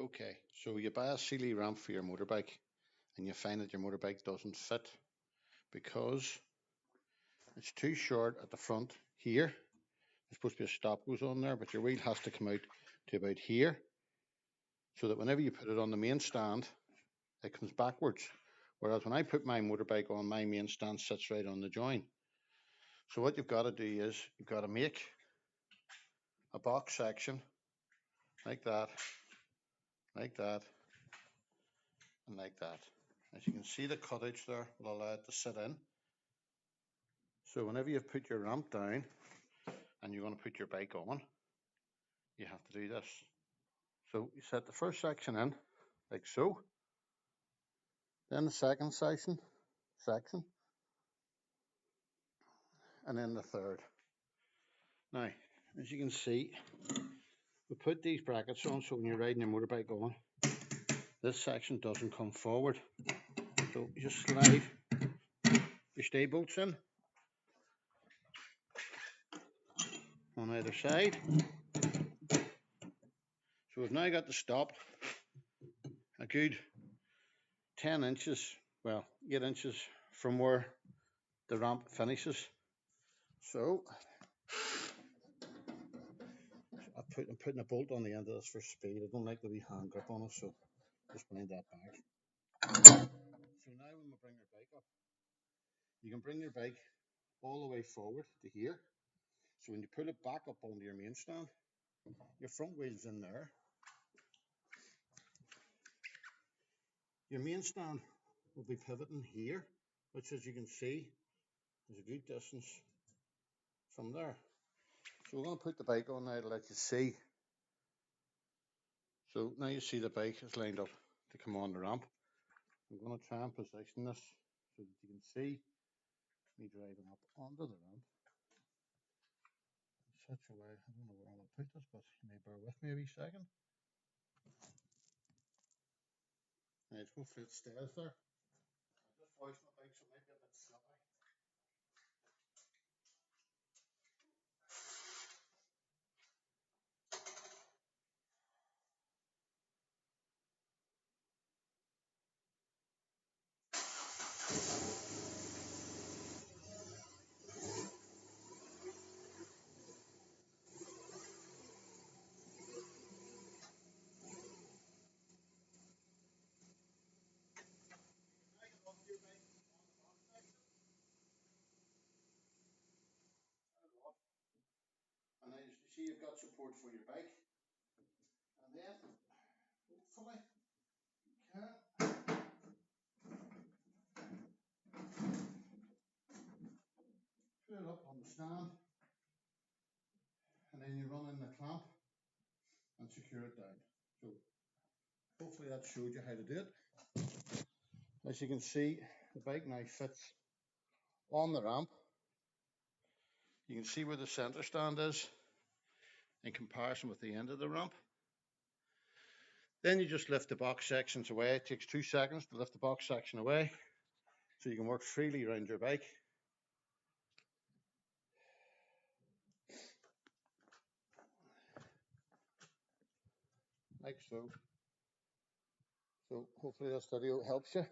Okay, so you buy a Sealey ramp for your motorbike and you find that your motorbike doesn't fit because it's too short at the front here. There's supposed to be a stop goes on there, but your wheel has to come out to about here so that whenever you put it on the main stand, it comes backwards. Whereas when I put my motorbike on, my main stand sits right on the join. So what you've got to do is you've got to make a box section like that, like that, and like that. As you can see, the cutouts there will allow it to sit in. So whenever you've put your ramp down and you're going to put your bike on, you have to do this. So you set the first section in, like so. Then the second section, and then the third. Now, as you can see, we put these brackets on so when you're riding your motorbike on, this section doesn't come forward. So you just slide your stay bolts in on either side. So we've now got the stop a good 10 inches, well, 8 inches from where the ramp finishes. So I'm putting a bolt on the end of this for speed. I don't like the wee hand grip on it, so just wind that back. So now when we bring your bike up, you can bring your bike all the way forward to here. So when you pull it back up onto your main stand, your front wheel's in there. Your main stand will be pivoting here, which as you can see, is a good distance from there. So we're going to put the bike on now to let you see. So now you see the bike is lined up to come on the ramp. I'm going to try and position this so that you can see me driving up onto the ramp in such a way. I don't know where I'm going to put this, but you may bear with me a wee second. Right, hopefully it stays there. I've just washed my bike, so it might be a bit sloppy. And then you see you've got support for your bike. And then, hopefully, you can put it up on the stand. And then you run in the clamp and secure it down. So hopefully that showed you how to do it. As you can see, the bike now fits on the ramp. You can see where the center stand is in comparison with the end of the ramp. Then you just lift the box sections away. It takes 2 seconds to lift the box section away so you can work freely around your bike. Like so. So hopefully this video helps you.